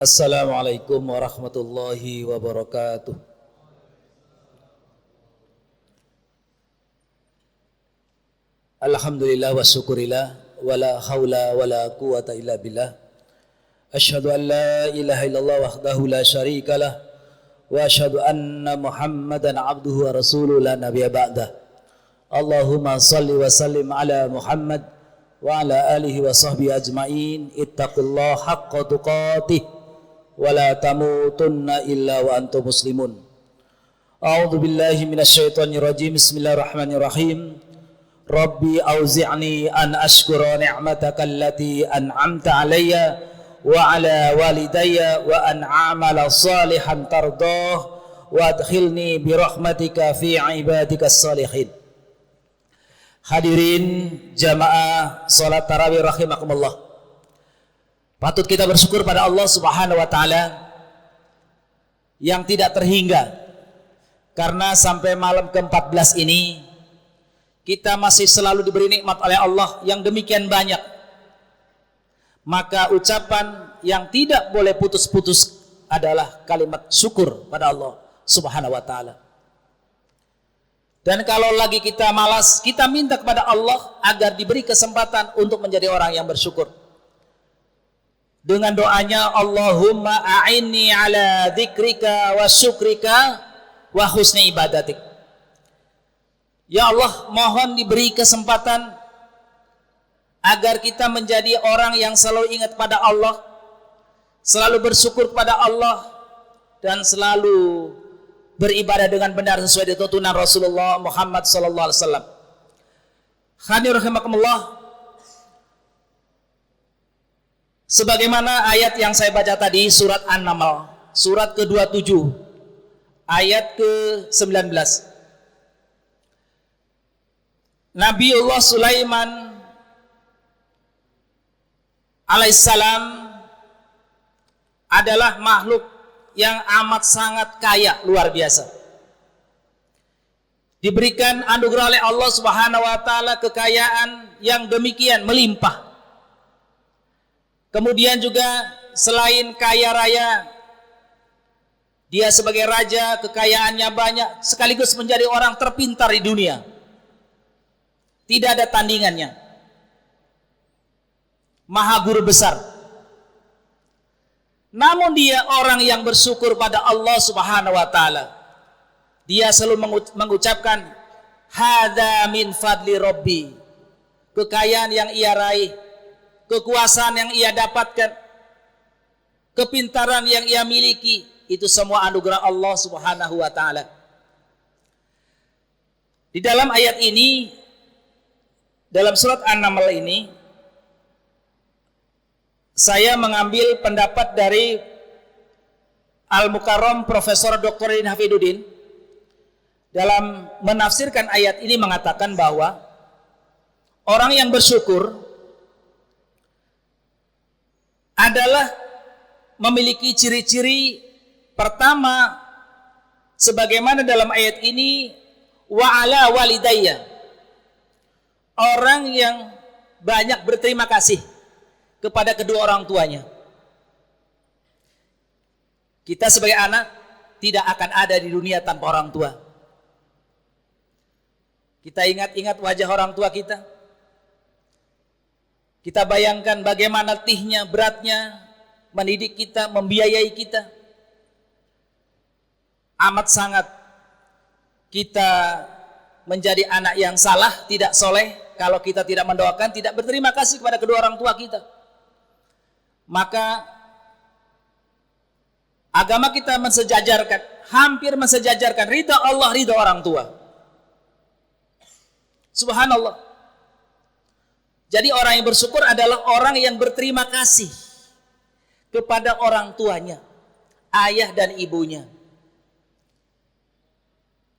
Assalamualaikum warahmatullahi wabarakatuh. Alhamdulillah wa syukurillah wala haula wala quwata illa billah. Asyhadu an la ilaha illallah wahdahu la syarikalah wa asyhadu anna Muhammadan abduhu wa rasuluhu la nabiyya ba'dah. Allahumma salli wa sallim ala Muhammad wa ala alihi wa sahbihi ajmain. Ittaqullaha haqqa tuqatih wa la tamutunna illa wa antum muslimun. A'udzu billahi minasyaitonir rajim. Bismillahirrahmanirrahim. Rabbi auzi'ni an ashkura ni'mataka allati an'amta alayya wa ala walidayya wa an a'mala salihan tardah wa adkhilni bi rahmatika fi ibadika salihin. Hadirin jamaah salat tarawih rahimakumullah. Patut kita bersyukur pada Allah Subhanahu wa taala yang tidak terhingga, karena sampai malam ke-14 ini kita masih selalu diberi nikmat oleh Allah yang demikian banyak. Maka ucapan yang tidak boleh putus-putus adalah kalimat syukur pada Allah Subhanahu wa taala. Dan kalau lagi kita malas, kita minta kepada Allah agar diberi kesempatan untuk menjadi orang yang bersyukur. Dengan doanya, Allahumma a'inni ala dzikrika wa syukrika wa husni ibadatik. Ya Allah, mohon diberi kesempatan agar kita menjadi orang yang selalu ingat pada Allah, selalu bersyukur kepada Allah, dan selalu beribadah dengan benar sesuai tuntunan Rasulullah Muhammad sallallahu alaihi wasallam. Hadirin rahimakumullah. Sebagaimana ayat yang saya baca tadi, surat An-Naml, surat ke-27, ayat ke-19. Nabiullah Sulaiman alaihissalam adalah makhluk yang amat sangat kaya, luar biasa. Diberikan anugerah oleh Allah Subhanahu wa taala kekayaan yang demikian melimpah. Kemudian juga selain kaya raya, dia sebagai raja, kekayaannya banyak, sekaligus menjadi orang terpintar di dunia. Tidak ada tandingannya. Maha guru besar. Namun dia orang yang bersyukur pada Allah Subhanahu wa taala. Dia selalu mengucapkan hadza min fadli rabbi. Kekayaan yang ia raih, kekuasaan yang ia dapatkan, kepintaran yang ia miliki, itu semua anugerah Allah Subhanahu wa taala. Di dalam ayat ini, dalam surat An-Naml ini, saya mengambil pendapat dari Al-Mukarram Profesor Dr. Din Hafidudin dalam menafsirkan ayat ini, mengatakan bahwa orang yang bersyukur adalah memiliki ciri-ciri pertama sebagaimana dalam ayat ini, wa ala walidayya. Orang yang banyak berterima kasih kepada kedua orang tuanya. Kita sebagai anak tidak akan ada di dunia tanpa orang tua. Kita ingat-ingat wajah orang tua kita. Kita bayangkan bagaimana letihnya, beratnya mendidik kita, membiayai kita. Amat sangat kita menjadi anak yang salah, tidak soleh, kalau kita tidak mendoakan, tidak berterima kasih kepada kedua orang tua kita. Maka agama kita mensejajarkan, hampir mensejajarkan ridha Allah, ridha orang tua. Subhanallah. Jadi orang yang bersyukur adalah orang yang berterima kasih kepada orang tuanya, ayah dan ibunya,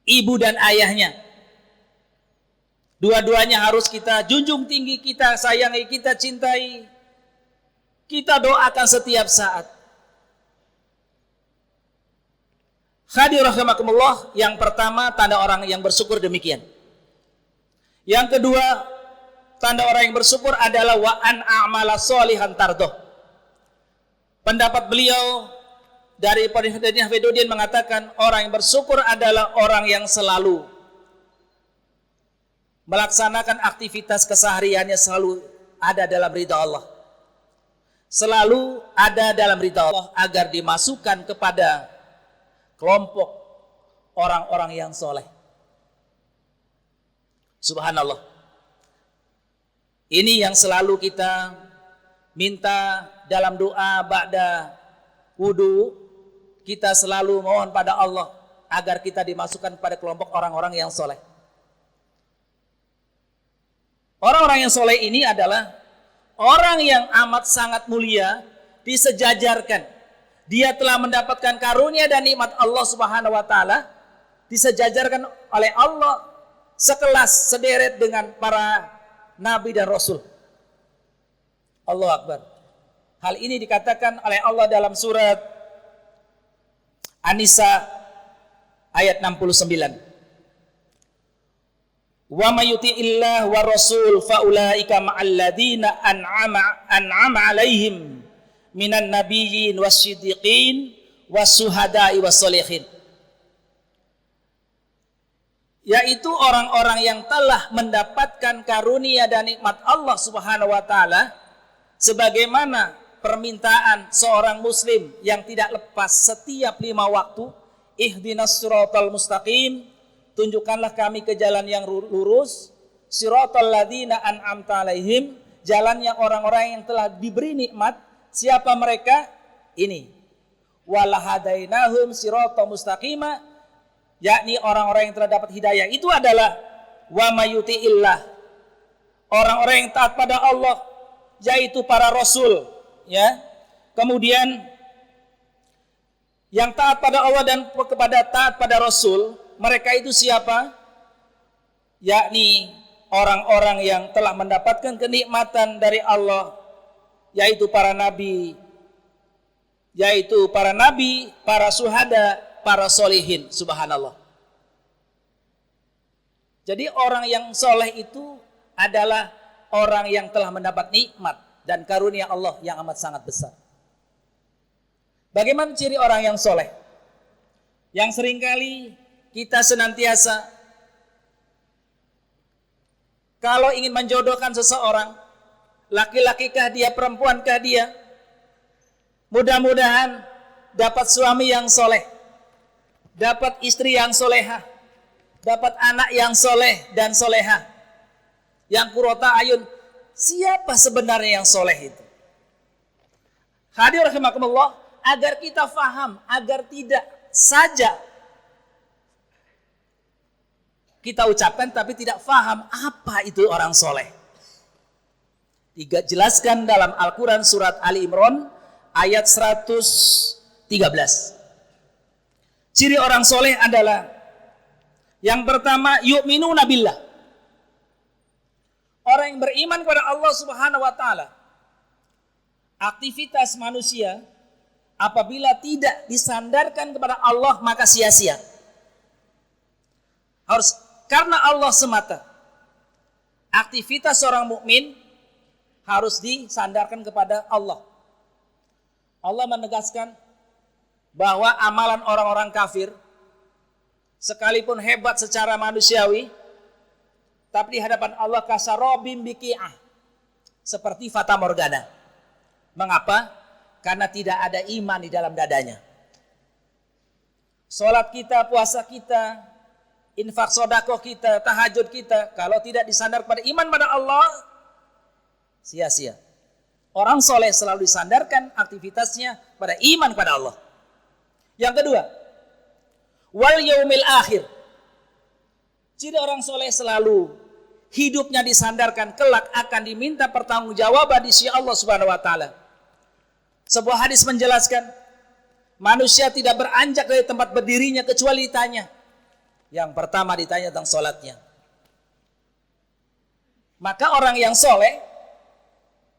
ibu dan ayahnya. Dua-duanya harus kita junjung tinggi, kita sayangi, kita cintai, kita doakan setiap saat. Hadirin rahimakumullah, yang pertama tanda orang yang bersyukur demikian. Yang kedua, tanda orang yang bersyukur adalah wa an a'mala sholihan tardoh. Pendapat beliau dari Hafidhuddin mengatakan orang yang bersyukur adalah orang yang selalu melaksanakan aktivitas kesehariannya selalu ada dalam ridha Allah. Selalu ada dalam ridha Allah agar dimasukkan kepada kelompok orang-orang yang soleh. Subhanallah. Ini yang selalu kita minta dalam doa ba'da wudu. Kita selalu mohon pada Allah agar kita dimasukkan pada kelompok orang-orang yang soleh. Orang-orang yang soleh ini adalah orang yang amat sangat mulia, disejajarkan. Dia telah mendapatkan karunia dan nikmat Allah Subhanahu wa taala, disejajarkan oleh Allah sekelas sederet dengan para nabi dan rasul. Allahu Akbar. Hal ini dikatakan oleh Allah dalam surat An-Nisa ayat 69. Wa may yuti'illah wa rasul faulaika ma'al ladzina an'ama 'alaihim minan nabiyyin wasiddiqin wasuhada'i wassalihin. Yaitu orang-orang yang telah mendapatkan karunia dan nikmat Allah Subhanahu wa taala sebagaimana permintaan seorang muslim yang tidak lepas setiap 5 waktu, ihdinas siratal mustaqim, tunjukkanlah kami ke jalan yang lurus, siratal ladzina an'amta 'alaihim, jalannya orang-orang yang telah diberi nikmat. Siapa mereka? Ini. Walahadainahum siratal mustaqima, yakni orang-orang yang telah dapat hidayah. Itu adalah wa mayutiillah, orang-orang yang taat pada Allah, yaitu para rasul, ya. Kemudian yang taat pada Allah dan taat pada rasul, mereka itu siapa? Yakni orang-orang yang telah mendapatkan kenikmatan dari Allah, yaitu para nabi, para syuhada, para solihin. Subhanallah. Jadi orang yang soleh itu adalah orang yang telah mendapat nikmat dan karunia Allah yang amat sangat besar. Bagaimana ciri orang yang soleh? Yang seringkali kita senantiasa kalau ingin menjodohkan seseorang, laki-lakikah dia, perempuankah dia, mudah-mudahan dapat suami yang soleh, dapat istri yang solehah, dapat anak yang soleh dan solehah, yang qurrata ayun. Siapa sebenarnya yang soleh itu? Hadirin rahimakumullah, agar kita faham, agar tidak saja kita ucapkan tapi tidak faham apa itu orang soleh. Dijelaskan dalam Al-Quran surat Ali Imran ayat 113. Ciri orang soleh adalah yang pertama, yu'minuna billah. Orang yang beriman kepada Allah Subhanahu wa taala. Aktivitas manusia apabila tidak disandarkan kepada Allah maka sia-sia. Harus karena Allah semata. Aktivitas seorang mukmin harus disandarkan kepada Allah. Allah menegaskan bahwa amalan orang-orang kafir sekalipun hebat secara manusiawi, tapi di hadapan Allah kasarobim biqi'ah, seperti fata morgana. Mengapa? Karena tidak ada iman di dalam dadanya. Salat kita, puasa kita, infak sedekah kita, tahajud kita, kalau tidak disandar pada iman pada Allah, sia-sia. Orang soleh selalu disandarkan aktivitasnya pada iman pada Allah. Yang kedua, wal yaumil akhir. Ciri orang soleh selalu hidupnya disandarkan kelak akan diminta pertanggungjawaban di sisi Allah Subhanahu wa taala. Sebuah hadis menjelaskan manusia tidak beranjak dari tempat berdirinya kecuali ditanya. Yang pertama ditanya tentang salatnya. Maka orang yang soleh,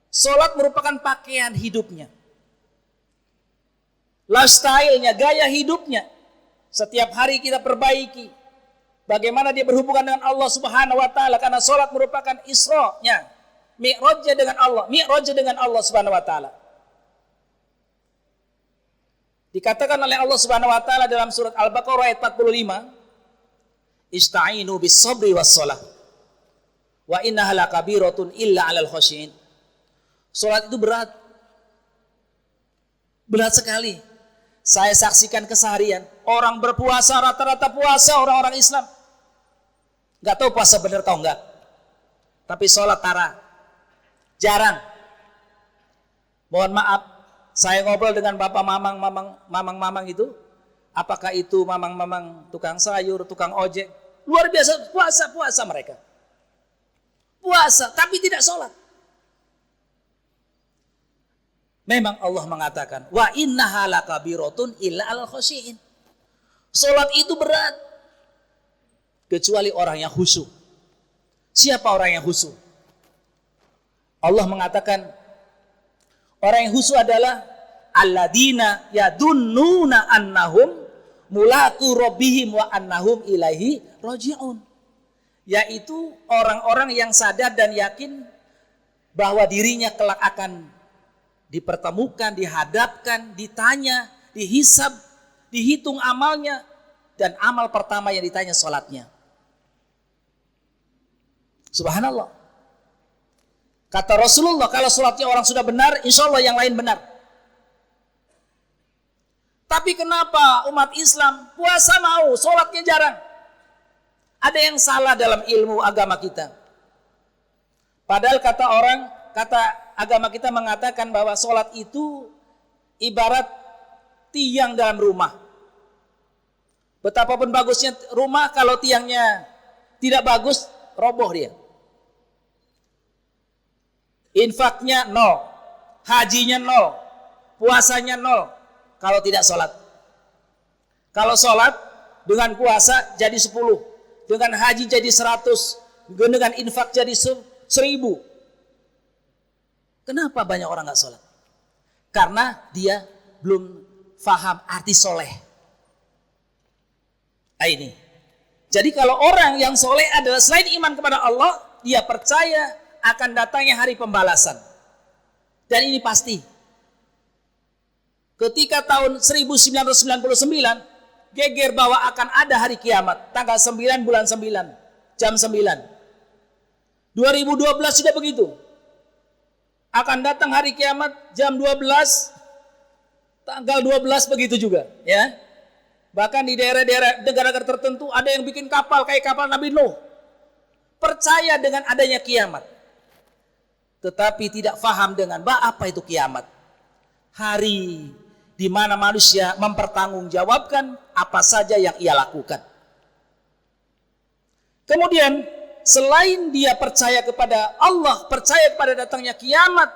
salat merupakan pakaian hidupnya, lifestyle-nya, gaya hidupnya. Setiap hari kita perbaiki bagaimana dia berhubungan dengan Allah Subhanahu wa taala, karena salat merupakan Isra-nya, Mi'rajnya dengan Allah, Subhanahu wa taala. Dikatakan oleh Allah Subhanahu wa taala dalam surat Al-Baqarah ayat 45, "Ista'inu bis-sabri was-shalah. Wa innaha lakabiratun illa 'alal khashiyin." Salat itu berat. Berat sekali. Saya saksikan keseharian orang berpuasa, rata-rata puasa orang-orang Islam. Enggak tahu puasa benar atau enggak. Tapi sholat tara. Jarang. Mohon maaf, saya ngobrol dengan bapak mamang itu. Apakah itu mamang tukang sayur, tukang ojek. Luar biasa puasa mereka. Puasa, tapi tidak sholat. Memang Allah mengatakan, wa innaha lakabiratun illa 'alal khashiyin. Sholat itu berat. Kecuali orang yang khusyuk. Siapa orang yang khusyuk? Allah mengatakan, orang yang khusyuk adalah alladzina yadunnuna annahum mulaqu rabbihim wa annahum ilaihi raji'un. Yaitu orang-orang yang sadar dan yakin bahwa dirinya kelak akan dipertemukan, dihadapkan, ditanya, dihisab, dihitung amalnya, dan amal pertama yang ditanya sholatnya. Subhanallah. Kata Rasulullah, kalau sholatnya orang sudah benar, insya Allah yang lain benar. Tapi kenapa umat Islam puasa mau, sholatnya jarang? Ada yang salah dalam ilmu agama kita. Padahal kata agama kita mengatakan bahwa sholat itu ibarat tiang dalam rumah. Betapapun bagusnya rumah, kalau tiangnya tidak bagus, roboh dia. Infaknya 0, hajinya 0, puasanya 0 kalau tidak sholat. Kalau sholat dengan puasa jadi 10, dengan haji jadi 100, dengan infak jadi 1000. Kenapa banyak orang gak sholat? Karena dia belum faham arti soleh. Ini. Jadi kalau orang yang soleh adalah selain iman kepada Allah, dia percaya akan datangnya hari pembalasan. Dan ini pasti. Ketika tahun 1999, geger bahwa akan ada hari kiamat. Tanggal 9 bulan 9, jam 9. 2012 sudah begitu. Akan datang hari kiamat jam 12, tanggal 12 begitu juga. Ya. Bahkan di daerah-daerah negara-negara tertentu ada yang bikin kapal kayak kapal Nabi Nuh. Percaya dengan adanya kiamat. Tetapi tidak faham dengan apa itu kiamat. Hari di mana manusia mempertanggungjawabkan apa saja yang ia lakukan. Kemudian selain dia percaya kepada Allah, percaya kepada datangnya kiamat,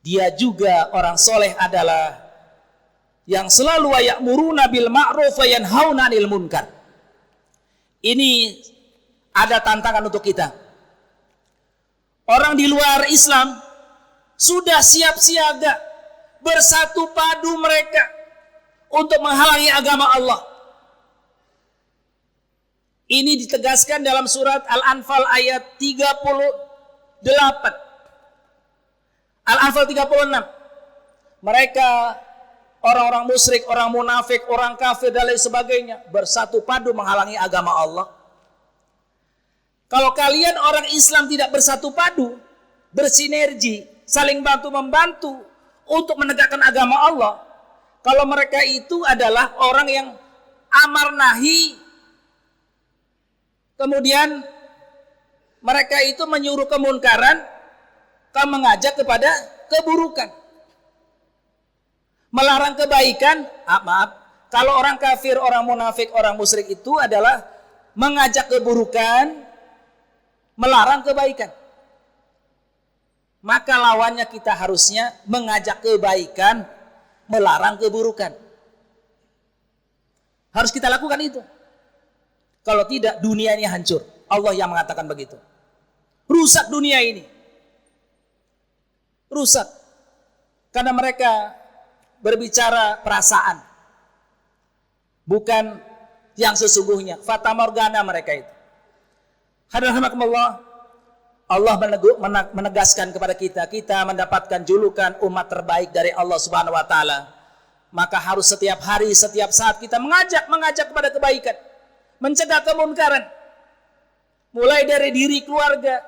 dia juga orang soleh adalah yang selalu ya'muruna bil ma'ruf wa yanhauna 'anil munkar. Ini ada tantangan untuk kita. Orang di luar Islam sudah siap siaga, bersatu padu mereka untuk menghalangi agama Allah. Ini ditegaskan dalam surat Al-Anfal ayat 38. Al-Anfal 36. Mereka orang-orang musyrik, orang munafik, orang kafir dan lain sebagainya bersatu padu menghalangi agama Allah. Kalau kalian orang Islam tidak bersatu padu, bersinergi, saling bantu-membantu untuk menegakkan agama Allah, kalau mereka itu adalah orang yang amar nahi, kemudian mereka itu menyuruh kemunkaran, mengajak kepada keburukan, melarang kebaikan. Maaf, kalau orang kafir, orang munafik, orang musyrik itu adalah mengajak keburukan, melarang kebaikan. Maka lawannya kita harusnya mengajak kebaikan, melarang keburukan. Harus kita lakukan itu. Kalau tidak, dunia ini hancur. Allah yang mengatakan begitu. Rusak dunia ini. Rusak. Karena mereka berbicara perasaan, bukan yang sesungguhnya. Fata morgana mereka itu. Hadirin rahimakumullah, Allah menegaskan kepada kita mendapatkan julukan umat terbaik dari Allah Subhanahu wa taala Maka harus setiap hari, setiap saat kita mengajak kepada kebaikan, mencegah kemunkaran. Mulai dari diri keluarga.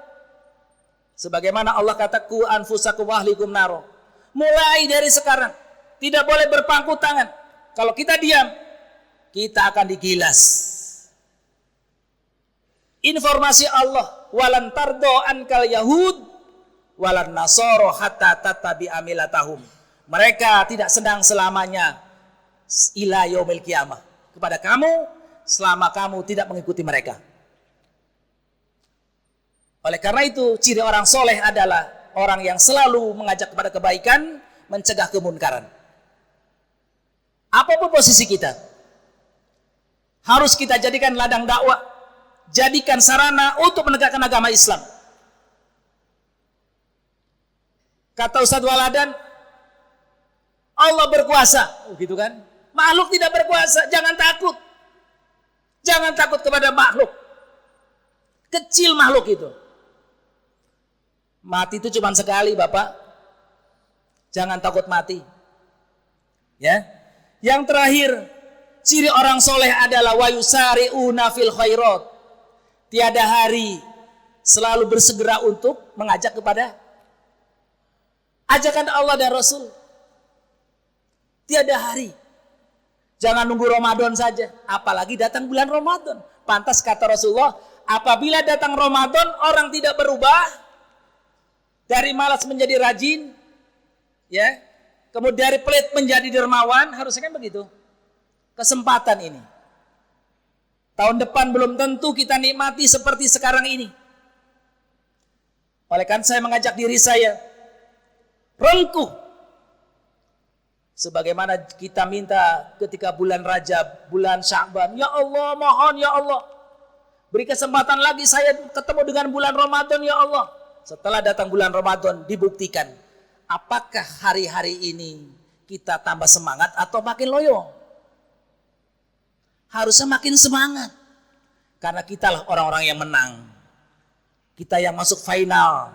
Sebagaimana Allah kata, "Qu anfusakum wa ahlikum naro." Mulai dari sekarang, tidak boleh berpangku tangan. Kalau kita diam, kita akan digilas. Informasi Allah, "Walan tardo ankal yahud walan nasoro hatta tattabi'a milatahum." Mereka tidak senang selamanya ila yaumil qiyamah kepada kamu selama kamu tidak mengikuti mereka. Oleh karena itu, ciri orang soleh adalah orang yang selalu mengajak kepada kebaikan, mencegah kemunkaran. Apapun posisi kita, harus kita jadikan ladang dakwah, jadikan sarana untuk menegakkan agama Islam. Kata Ustadz Waladan, Allah berkuasa, gitu kan? Makhluk tidak berkuasa, jangan takut. Jangan takut kepada makhluk. Kecil makhluk itu. Mati itu cuma sekali, Bapak. Jangan takut mati. Ya. Yang terakhir, ciri orang soleh adalah wa yusari'una fil khairat. Tiada hari selalu bersegera untuk mengajak kepada ajakan Allah dan Rasul. Tiada hari. Jangan nunggu Ramadan saja, apalagi datang bulan Ramadan. Pantas kata Rasulullah, apabila datang Ramadan orang tidak berubah dari malas menjadi rajin, ya. Kemudian dari pelit menjadi dermawan, harusnya kan begitu. Kesempatan ini. Tahun depan belum tentu kita nikmati seperti sekarang ini. Oleh karena saya mengajak diri saya rengkuh. Sebagaimana kita minta ketika bulan Rajab, bulan Sya'ban, ya Allah, mohon ya Allah, beri kesempatan lagi saya ketemu dengan bulan Ramadan ya Allah. Setelah datang bulan Ramadan, dibuktikan apakah hari-hari ini kita tambah semangat atau makin loyo. Harusnya makin semangat, karena kitalah orang-orang yang menang, kita yang masuk final,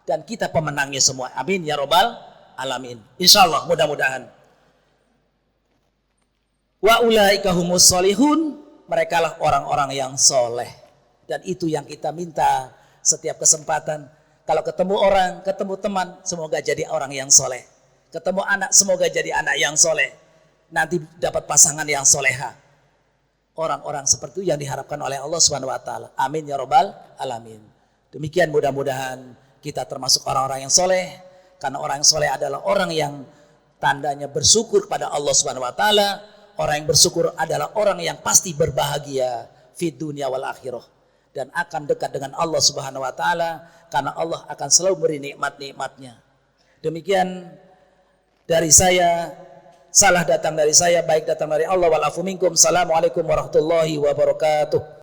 dan kita pemenangnya semua. Amin ya robbal alamin. Insya Allah, mudah-mudahan. Wa ulaika humus solihun, mereka lah orang-orang yang soleh. Dan itu yang kita minta setiap kesempatan. Kalau ketemu orang, ketemu teman, semoga jadi orang yang soleh. Ketemu anak, semoga jadi anak yang soleh. Nanti dapat pasangan yang soleha. Orang-orang seperti itu yang diharapkan oleh Allah SWT. Amin ya robbal alamin. Demikian mudah-mudahan kita termasuk orang-orang yang soleh. Karena orang yang soleh adalah orang yang tandanya bersyukur kepada Allah SWT. Orang yang bersyukur adalah orang yang pasti berbahagia fid dunya wal akhirah, dan akan dekat dengan Allah Subhanahu wa taala, karena Allah akan selalu beri nikmat-nikmatnya. Demikian dari saya, salah datang dari saya, baik datang dari Allah. Wal afu minkum. Assalamualaikum warahmatullahi wabarakatuh.